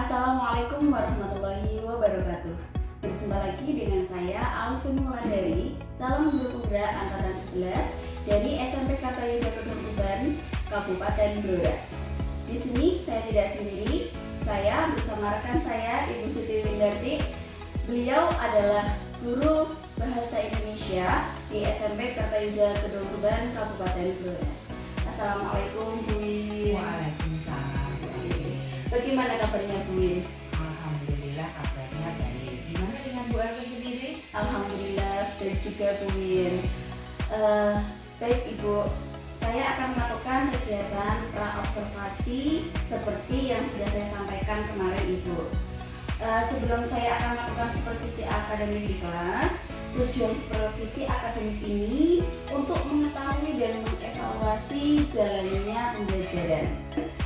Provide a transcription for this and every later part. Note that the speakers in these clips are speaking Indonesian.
Assalamualaikum warahmatullahi wabarakatuh. Berjumpa lagi dengan saya Alvin Wulandari, calon guru penggerak angkatan 11 dari SMP Kartayuda Kedung Tuban, Kabupaten Blora. Di sini saya tidak sendiri, saya bersama rekan saya Ibu Siti Windarti. Beliau adalah guru bahasa Indonesia di SMP Kartayuda Kedung Tuban, Kabupaten Blora. Assalamualaikum Bu Win. Waalaikumsalam. Bagaimana kabarnya Bu Win? Alhamdulillah kabarnya baik. Gimana dengan Bu Alvin sendiri? Alhamdulillah baik juga Bu Win. Baik Ibu, saya akan melakukan kegiatan pra-observasi seperti yang sudah saya sampaikan kemarin Ibu. Sebelum saya akan melakukan supervisi akademik di kelas, tujuan supervisi akademik ini untuk mengetahui dan mengevaluasi jalannya pembelajaran.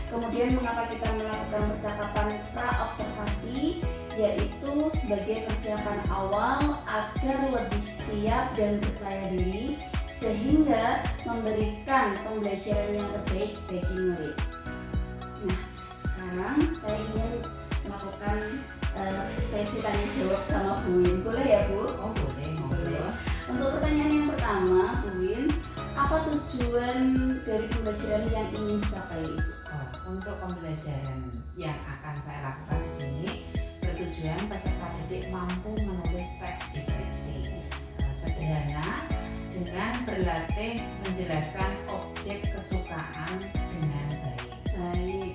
Kemudian mengapa kita melakukan percakapan pra-observasi, yaitu sebagai persiapan awal agar lebih siap dan percaya diri sehingga memberikan pembelajaran yang terbaik bagi murid. Nah, sekarang saya ingin melakukan sesi tanya jawab sama Bu Win. Boleh ya Bu? Oh boleh. Untuk pertanyaan yang pertama, Bu Win, apa tujuan dari pembelajaran yang ingin dicapai? Untuk pembelajaran yang akan saya lakukan di sini bertujuan peserta didik mampu menulis teks deskripsi sederhana dengan berlatih menjelaskan objek kesukaan dengan baik. Baik,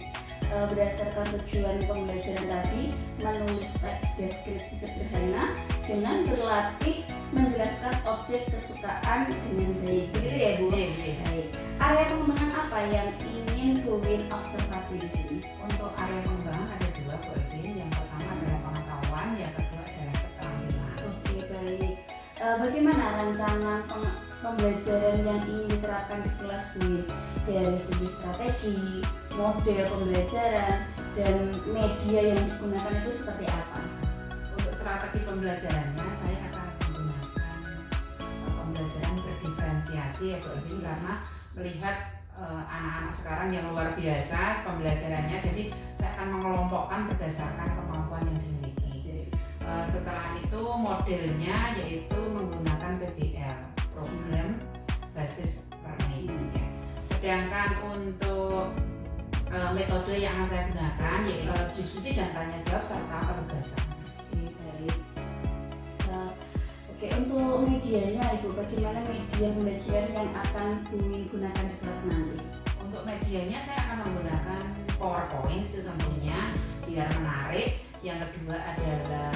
berdasarkan tujuan pembelajaran tadi, menulis teks deskripsi sederhana dengan berlatih menjelaskan objek kesukaan dengan baik. Begitu ya Bu? Baik. Area pengembangan apa yang ingin Bu Win observasi di sini? Untuk area pengembangan ada dua Bu Alvin. Yang pertama adalah pengetahuan, yang kedua adalah keterampilan. Oke, baik. Bagaimana rancangan pembelajaran yang ingin diterapkan di kelas Bu Win? Dari segi strategi, model pembelajaran, dan media yang digunakan itu seperti apa? Untuk strategi pembelajarannya saya akan menggunakan pembelajaran berdiferensiasi ya Bu Alvin, karena melihat anak-anak sekarang yang luar biasa pembelajarannya, jadi saya akan mengelompokkan berdasarkan kemampuan yang dimiliki. Setelah itu modelnya yaitu menggunakan PBL, program basis learning ya. Sedangkan untuk metode yang akan saya gunakan yaitu diskusi dan tanya jawab serta penugasan. Oke, baik. Oke, untuk medianya Ibu, bagaimana media pembelajaran yang akan Bu Win gunakan di kelas nanti? Untuk medianya saya akan menggunakan PowerPoint itu tentunya biar menarik. Yang kedua adalah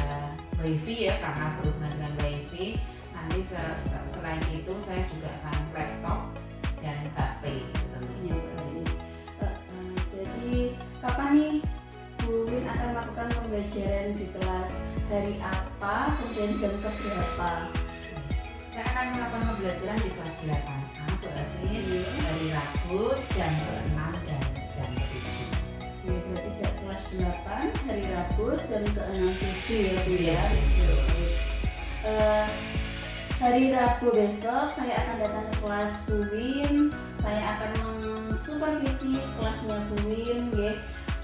WiFi ya, karena berhubungan dengan WiFi. Nanti selain itu saya juga akan laptop dan HP tentunya. Jadi kapan nih Bu Win akan melakukan pembelajaran di kelas? Hari apa, kemudian jam berapa? Saya akan melakukan pembelajaran di kelas 8A Bu Alvin, dari Rabu jam ke-6 dan jam ke-7. Oke, berarti jam kelas 8 hari Rabu jam ke-6 7 ya Bu ya. Hari Rabu besok saya akan datang ke kelas Bu Win. Saya akan mensupervisi kelasnya Bu Win ya.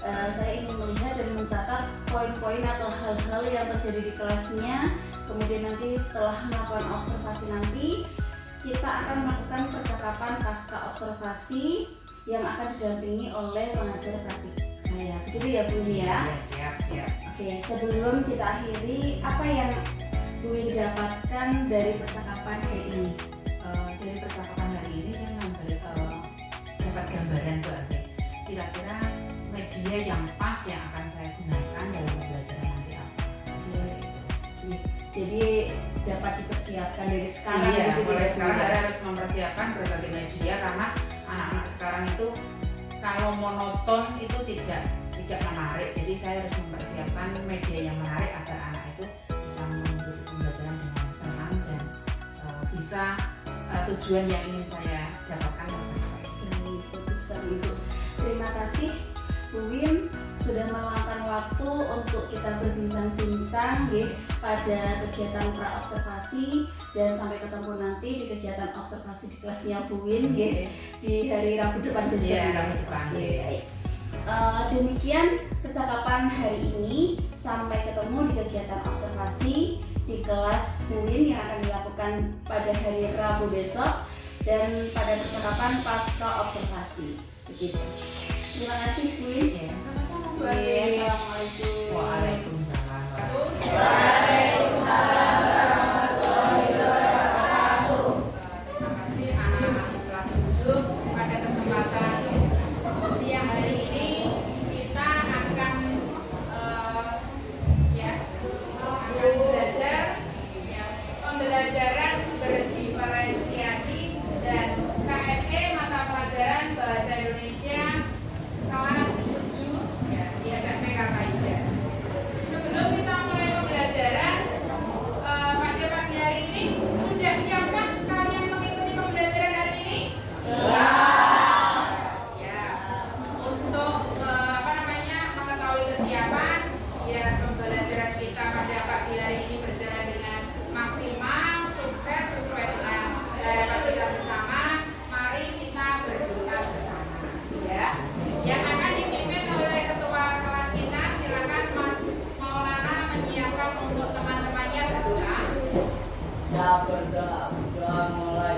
Saya ingin melihat dan mencatat poin-poin atau hal-hal yang terjadi di kelasnya. Kemudian nanti setelah melakukan observasi nanti kita akan melakukan percakapan pasca observasi yang akan didampingi oleh pengajar praktik saya. Begitu ya Bu Win ya? Ya, siap. Oke, sebelum kita akhiri, apa yang Bu Win dapatkan dari percakapan hari ini? Dari percakapan hari ini saya dapat gambaran Bu Alvin. Kira-kira media yang pas yang akan saya gunakan dalam pembelajaran nanti apa? Jadi dapat dipersiapkan dari sekarang. Iya, gitu mulai ya, sekarang Bu? saya harus mempersiapkan berbagai media, karena anak-anak sekarang itu kalau monoton itu tidak menarik. Jadi saya harus mempersiapkan media yang menarik agar anak itu bisa mengikuti pembelajaran dengan senang dan bisa tujuan yang ingin saya dapatkan tercapai. Baik, bagus sekali Ibu. Terima kasih Bu Win sudah meluangkan waktu untuk kita berbincang-bincang ya, pada kegiatan pra-observasi, dan sampai ketemu nanti di kegiatan observasi di kelasnya Bu Win ya, di hari Rabu depan besok. Iya, Rabu depan. Oke, baik. Demikian percakapan hari ini. Sampai ketemu di kegiatan observasi di kelas BUIN yang akan dilakukan pada hari Rabu besok dan pada percakapan pasca observasi. Begitu. Terima kasih BUIN. Ya, sama-sama Bu Oke, Arwin. Assalamualaikum. Waalaikumsalam. Terima kasih anak-anak di kelas 7. Pada kesempatan siang hari ini kita akan akan belajar pembelajaran berdiferensiasi dan KSE mata pelajaran Bahasa Indonesia kelas 7 di SMP Kartaida. Sebelum kita mulai pembelajaran pada pagi hari ini, sudah siapkah kalian mengikuti pembelajaran hari ini? Siap. Untuk mengetahui kesiapan biar pembelajaran kita pada pagi hari ini berjalan dengan maksimal, sukses sesuai dengan harapan kita bersama. Mari kita berdoa bersama, ya. Yang akan dipimpin oleh ketua kelas kita, silakan Mas Maulana menyiapkan untuk teman-temannya berdoa. Ya berdoa, doa mulai.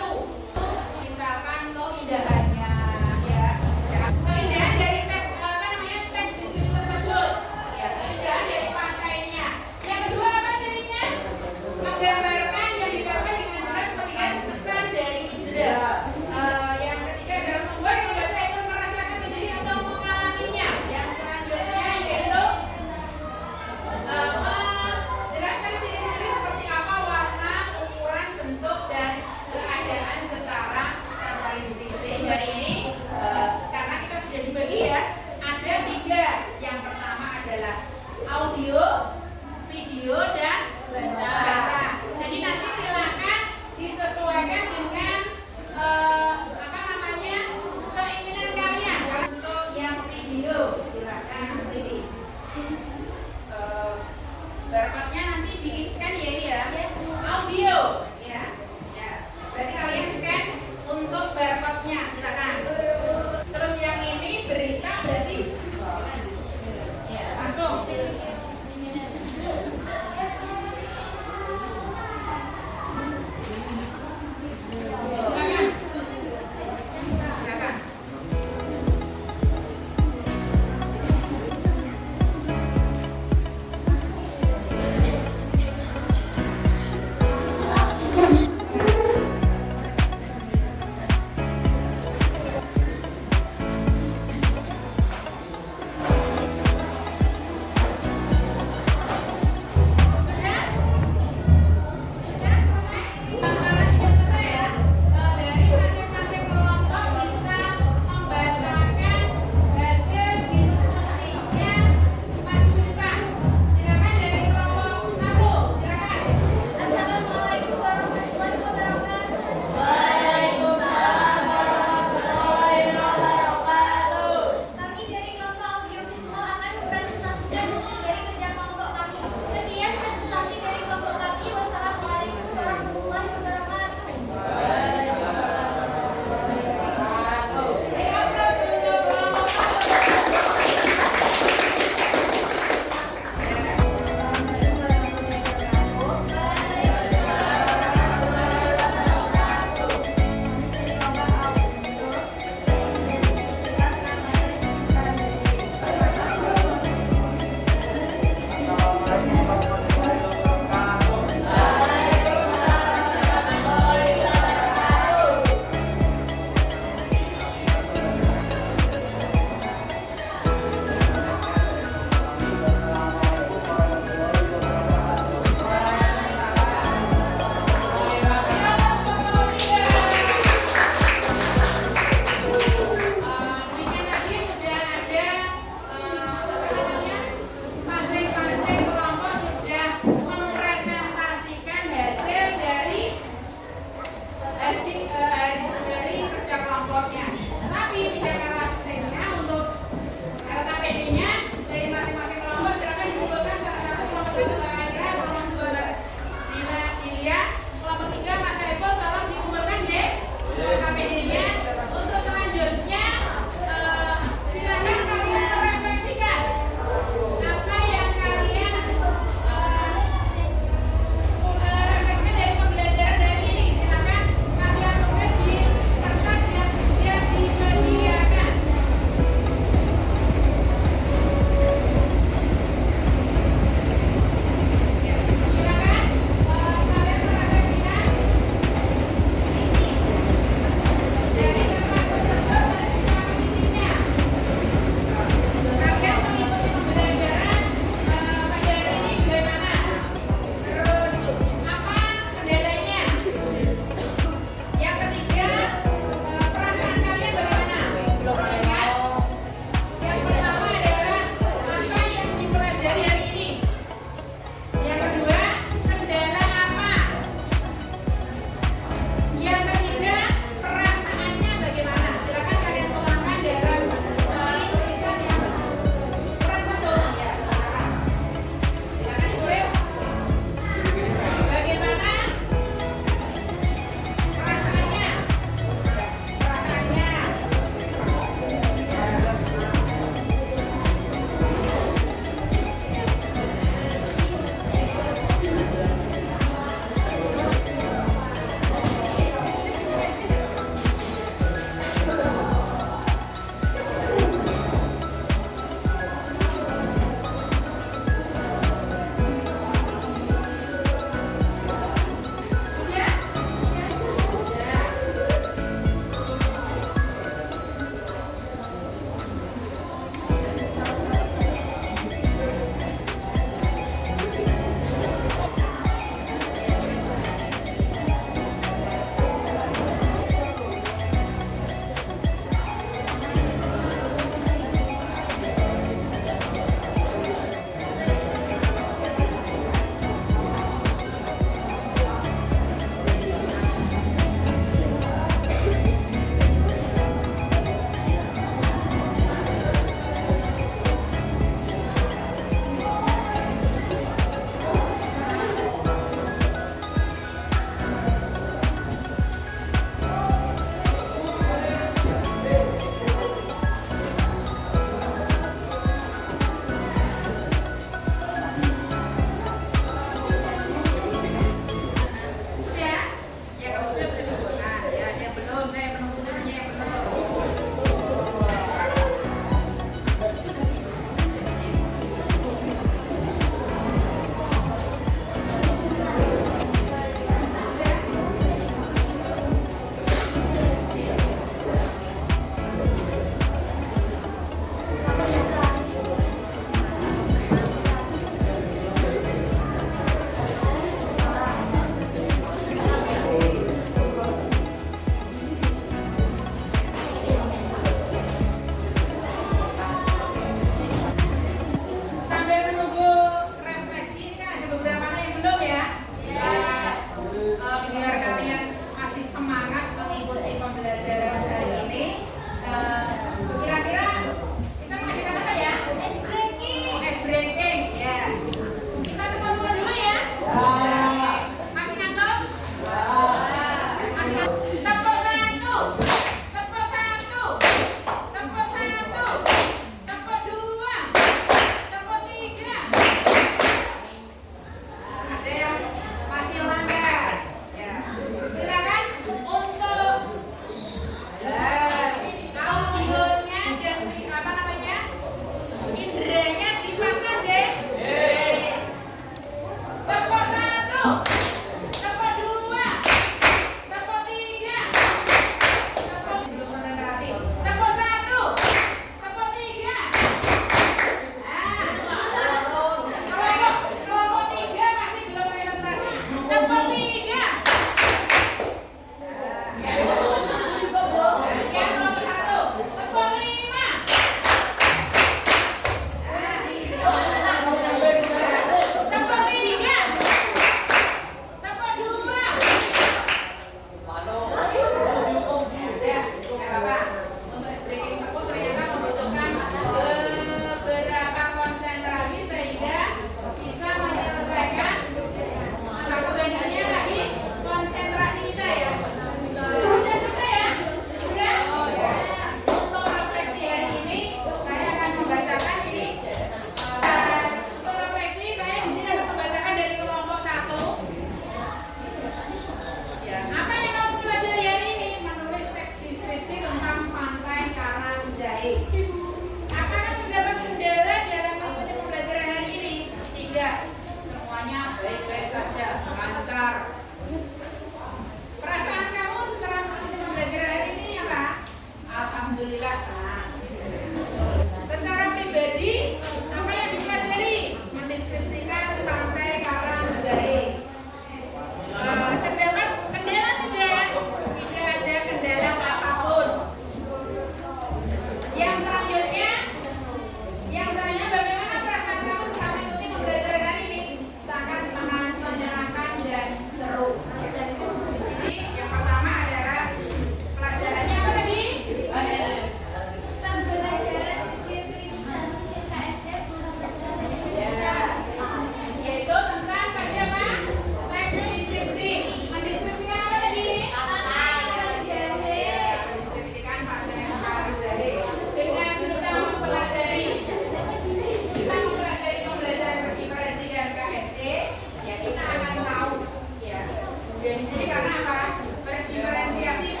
Ya di sini karena apa? Berdiferensiasi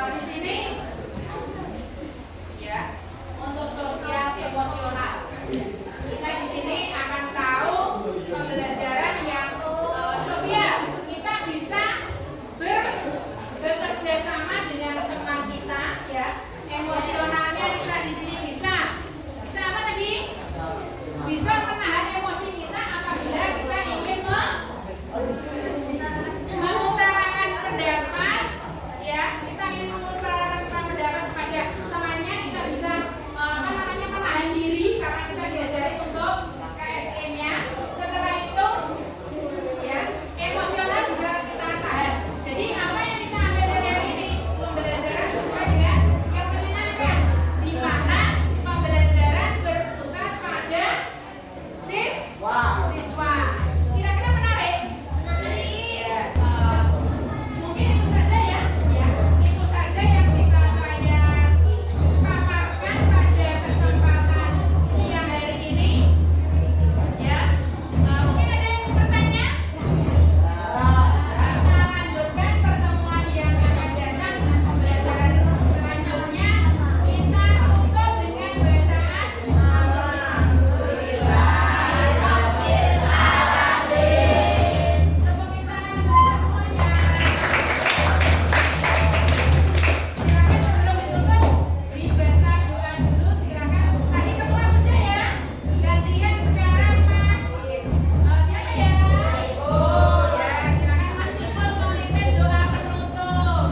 di sini ya untuk sosial emosional. Kita di sini akan tahu pembelajaran yang sosial. Kita bisa bekerja sama dengan teman kita ya. Emosionalnya kita di sini bisa apa tadi? Bisa menahan emosi kita apabila kita ingin mengutarakan pendapat ya, kita ingin mengutarakan pendapat kepada temannya, kita bisa menahan diri karena kita diajari untuk KSE-nya. Setelah itu ya emosional bisa kita tahan. Jadi apa yang kita ambil dari hari ini pembelajaran sesuai dengan yang menyenangkan, di mana pembelajaran berpusat pada siswa. Kira-kira menarik? Menarik. Mungkin itu saja ya. Itu saja yang bisa saya paparkan pada kesempatan siang hari ini. Ya. Mungkin ada yang bertanya? Kita lanjutkan pertemuan yang akan datang dengan pembelajaran selanjutnya. Kita tutup dengan bacaan tepuk tangan untuk semuanya. Silakan sebelum ditutup dibaca doa dulu, silakan. Tadi ketua sudah ya. Gantian sekarang Mas. Siapa ya? Ya, silakan Mas Nipul memimpin doa penutup.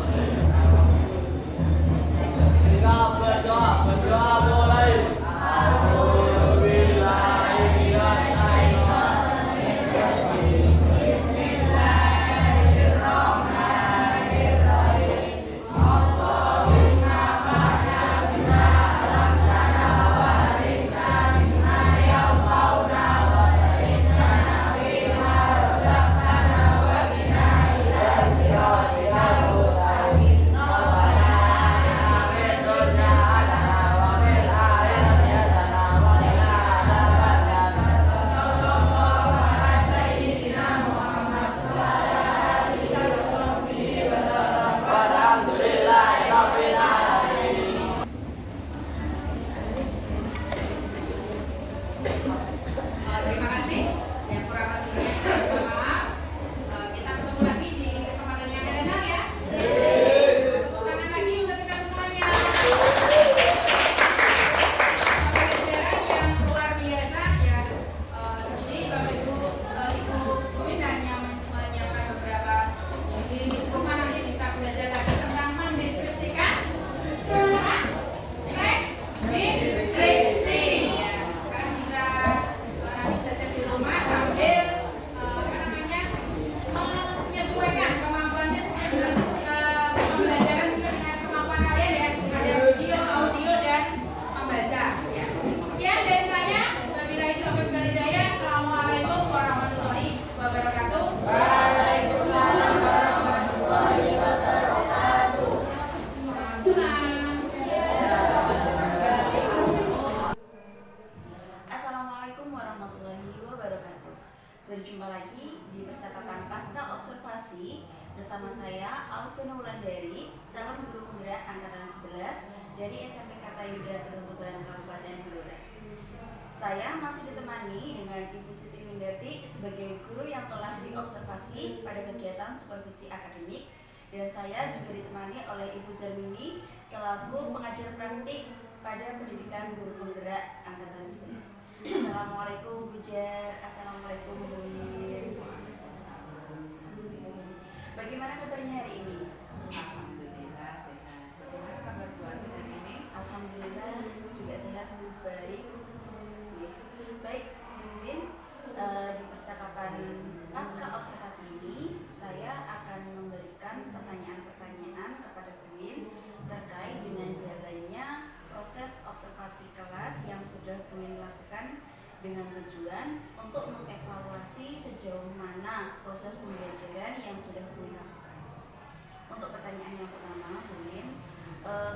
Kita berdoa mulai. Terima kasih. Yang kurang lebihnya saya mohon maaf. Kita ketemu lagi di kesempatan yang akan datang ya. Tepuk tangan lagi untuk kita semuanya. Pembelajaran yang luar biasa ya. Di sini Bapak Ibu Buin hanya menyiapkan beberapa di rumah nanti bisa belajar lagi tentang mendeskripsikan deskripsi. Ya, kalian bisa nanti belajar di rumah sambil menyesuaikan kemampuannya sesuai dengan pembelajaran sesuai dengan kemampuan kalian ya. Ada video, audio dan membaca ya. Sekian dari saya. Wabillahi taufiq wal hidayah. Assalamualaikum warahmatullahi wabarakatuh. Waalaikumsalam warahmatullahi wabarakatuh. Selamat pulang. Assalamualaikum warahmatullahi wabarakatuh. Berjumpa lagi di percakapan pasca observasi bersama saya Alvina Wulandari, calon guru penggerak angkatan 11 dari SMP Kartayuda Penutuban Kabupaten Blora. Saya masih ditemani dengan Ibu Siti Windati sebagai guru yang telah diobservasi pada kegiatan supervisi akademik, dan saya juga ditemani oleh Ibu Jarmini selaku pengajar praktik pada pendidikan guru penggerak angkatan 11. Assalamualaikum Bu Jar, assalamualaikum Bu Win. Bagaimana kabarnya hari ini? Alhamdulillah sehat. Bagaimana kabar Bu Armin hari ini? Alhamdulillah juga sehat, baik. Baik Bu Win, di percakapan pasca observasi ini saya akan memberikan pertanyaan-pertanyaan kepada Bu Win terkait dengan jalannya proses observasi kelas yang sudah Bu Win lakukan, dengan tujuan untuk mengevaluasi sejauh mana proses pembelajaran yang sudah Bu Win lakukan. Untuk pertanyaan yang pertama, Bu Win,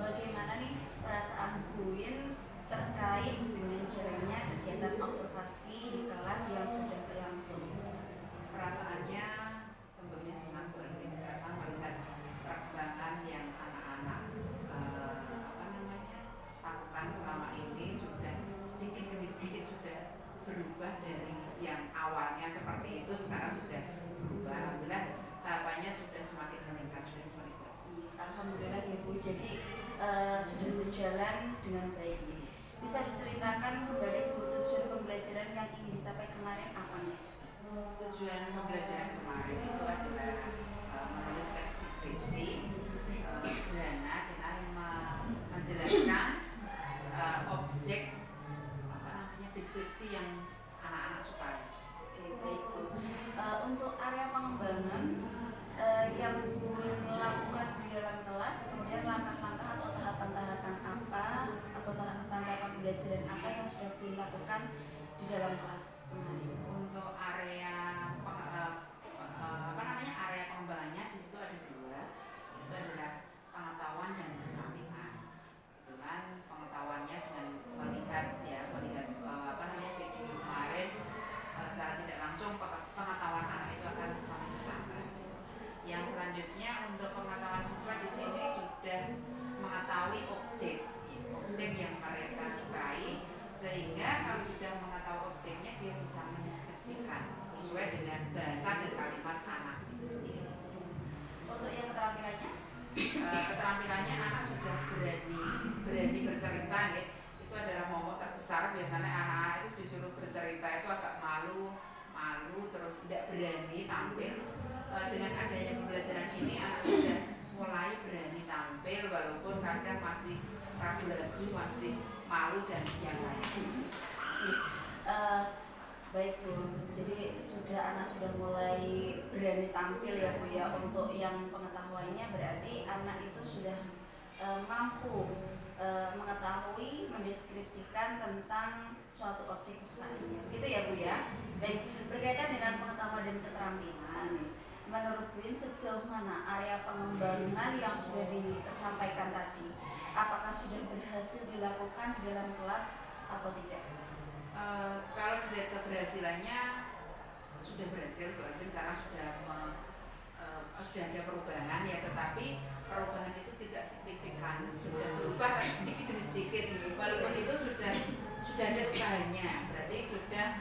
bagaimana nih perasaan Bu Win terkait dengan jalannya kegiatan observasi di kelas yang sudah berlangsung? Perasaannya berjalan dengan baik nih. Bisa diceritakan kembali Bu, tujuan pembelajaran yang ingin dicapai kemarin apa nih? Tujuan pembelajaran kemarin itu adalah menulis teks deskripsi sederhana dengan menjelaskan objek deskripsi yang anak-anak sukai. Oke, baik Bu. Untuk area pengembangan yang Bu lakukan di dalam kelas, kemudian langkah-langkah atau tahapan-tahapan apa atau tahapan-tahapan pembelajaran apa yang sudah Bu lakukan di dalam kelas kemarin? Untuk area area pengembangannya di situ ada dua, itu adalah pengetahuan dan keterampilan. Kebetulan pengetahuannya dengan melihat video kemarin secara tidak langsung pengetahuan anak itu akan semakin bertambah. Yang selanjutnya untuk pengetahuan siswa di sini sudah mengetahui objek yang mereka sukai, sehingga kalau sudah mengetahui objeknya dia bisa mendeskripsikan sesuai dengan bahasa dan kalimat anak itu sendiri. Untuk yang keterampilannya? Keterampilannya anak sudah berani bercerita, gitu. Itu adalah momok terbesar. Biasanya anak-anak itu disuruh bercerita itu agak malu terus tidak berani tampil. Dengan adanya pembelajaran ini anak sudah mulai berani tampil walaupun kadang masih ragu-ragu, masih malu dan yang lain. Baik Bu, jadi anak sudah mulai berani tampil ya Bu ya. Untuk yang pengetahuannya berarti anak itu sudah mampu mengetahui, mendeskripsikan tentang suatu objek kesukaannya, begitu ya Bu ya. Baik, berkaitan dengan pengetahuan dan keterampilan, menurut Bu sejauh mana area pengembangan yang sudah disampaikan tadi, apakah sudah berhasil dilakukan di dalam kelas atau tidak? Kalau dilihat keberhasilannya sudah berhasil Bu Alvin, karena sudah ada perubahan ya, tetapi perubahan itu tidak signifikan, sudah berubah kan sedikit demi sedikit, walaupun itu sudah ada usahanya, berarti sudah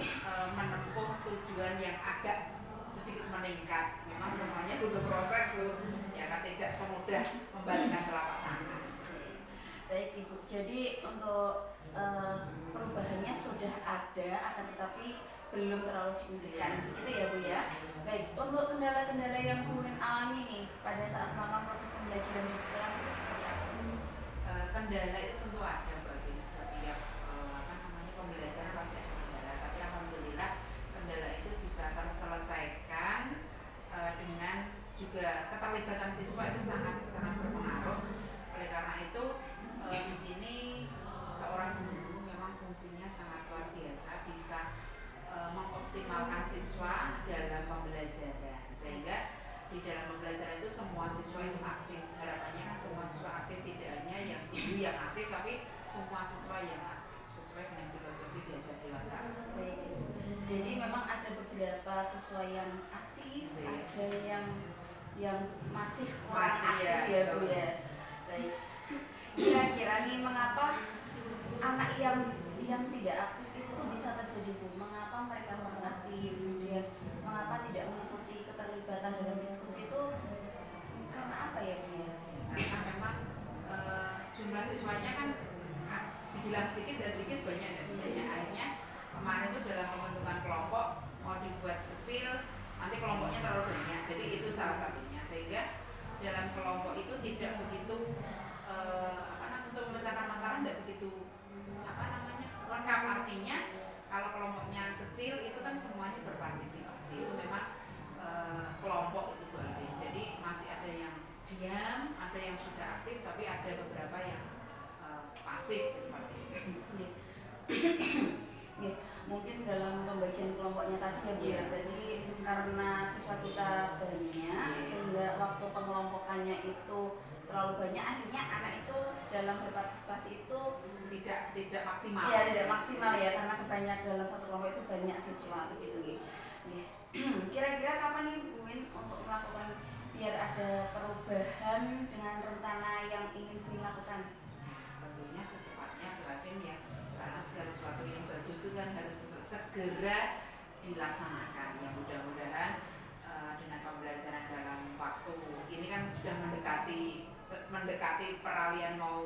menempuh tujuan yang agak sedikit meningkat. Memang semuanya butuh proses Bu, ya kan tidak semudah membalikkan telapak tangan. Baik Ibu, jadi untuk perubahannya sudah ada, akan tetapi belum terlalu signifikan, begitu ya Bu ya. Baik, untuk kendala-kendala yang Bu alami nih pada saat melakukan proses pembelajaran di kelas itu seperti apa? Kendala itu tentu ada bagi setiap pembelajaran pasti ada kendala, tapi alhamdulillah kendala itu bisa terselesaikan dengan juga keterlibatan siswa itu sangat berpengaruh. Oleh karena itu di sini seorang guru memang fungsinya sangat luar biasa, bisa mengoptimalkan siswa dalam pembelajaran, sehingga di dalam pembelajaran itu semua siswa itu aktif. Harapannya kan semua siswa aktif, tidak hanya yang guru yang aktif, tapi semua siswa yang aktif sesuai dengan filosofi Diajar Dewata. Baik, jadi memang ada beberapa siswa yang aktif, ada yang masih kurang aktif ya Bu ya. Baik, kira-kira nih mengapa anak yang tidak aktif itu bisa terjadi Bu? Mengapa mereka kurang aktif, kemudian mengapa tidak mengikuti keterlibatan dalam diskusi itu, karena apa ya Bu ya? Karena memang jumlah siswanya kan dibilang sedikit dan sedikit, banyak dan sedikit. Akhirnya kemarin itu dalam pembentukan kelompok mau dibuat kecil, nanti kelompoknya terlalu banyak, jadi itu salah satunya, sehingga dalam kelompok itu tidak begitu untuk memecahkan masalah tidak begitu lengkap. Artinya kalau kelompoknya kecil itu kan semuanya berpartisipasi, itu memang kelompok itu Bu Alvin. Jadi masih ada yang diam, ada yang sudah aktif, tapi ada beberapa yang pasif seperti itu. Ya, mungkin dalam pembagian kelompoknya tadi ya Bu ya, berarti karena siswa kita banyak sehingga waktu pengelompokannya itu terlalu banyak, akhirnya anak itu dalam berpartisipasi itu tidak maksimal. Iya, tidak maksimal ya, karena kebanyak dalam satu kelompok itu banyak siswa begitu. Kira-kira kapan nih Bu untuk melakukan biar ada perubahan dengan rencana yang ingin Bu lakukan? Tentunya secepatnya Bu Alvin ya, karena segala sesuatu yang bagus itu kan harus segera dilaksanakan. Ya mudah-mudahan dengan pembelajaran dalam waktu ini kan sudah mendekati mendekati peralihan mau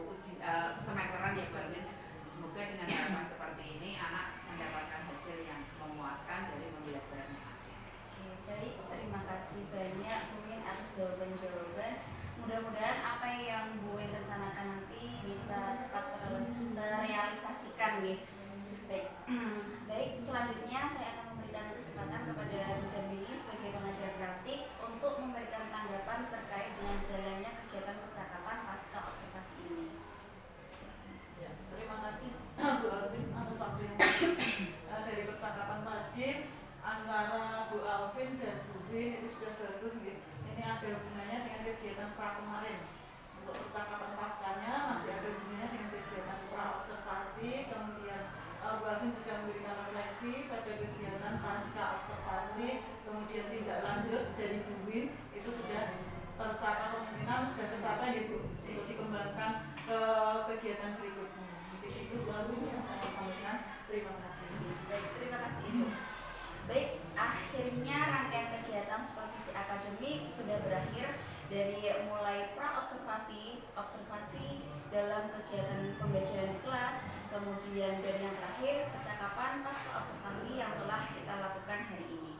semesteran ya Bu Alvin. Semoga dengan harapan seperti ini anak mendapatkan hasil yang memuaskan dari pembelajarannya. Oke, baik, terima kasih banyak Bu Win atas jawaban-jawaban. Mudah-mudahan apa yang Bu Win rencanakan nanti bisa cepat terrealisasikan nih. Baik, baik, selanjutnya saya akan memberikan kesempatan kepada Bu Jarmini sebagai pengajar praktik untuk memberikan tanggapan terkait dengan jalannya kegiatan percakapan pasca observasi ini. Ya, terima kasih Bu Alvin atas waktu yang dari percakapan tadi antara Bu Alvin dan Bu Win itu sudah bagus gitu. Ini ada hubungannya dengan kegiatan pra kemarin. Untuk percakapan paskanya masih ada hubungannya dengan kegiatan pra observasi. Kemudian Bu Alvin juga memberikan refleksi pada kegiatan pasca observasi. Kemudian tindak lanjut dari Bu Win itu sudah tercapai, kemungkinan sudah tercapai ya Bu, untuk dikembangkan ke kegiatan berikutnya. Mungkin itu Bu Alvin yang saya sampaikan. Terima kasih. Baik, terima kasih Ibu. Baik, akhirnya rangkaian kegiatan supervisi akademik sudah berakhir dari mulai pra-observasi, observasi dalam kegiatan pembelajaran di kelas, kemudian dari yang terakhir percakapan pasca observasi yang telah kita lakukan hari ini.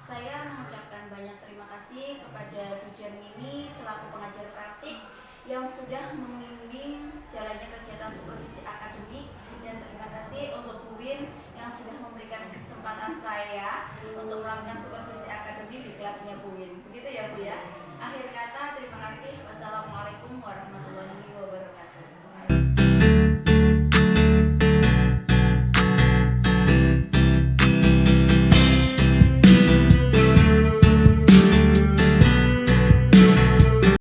Saya mengucapkan banyak terima kasih kepada Bu Jarmini selaku pengajar praktik yang sudah membimbing jalannya kegiatan supervisi akademik, dan terima kasih untuk Bu Win yang sudah memberikan kesempatan saya untuk melakukan supervisi akademik di kelasnya Bu Win. Begitu ya Bu ya. Akhir kata terima kasih.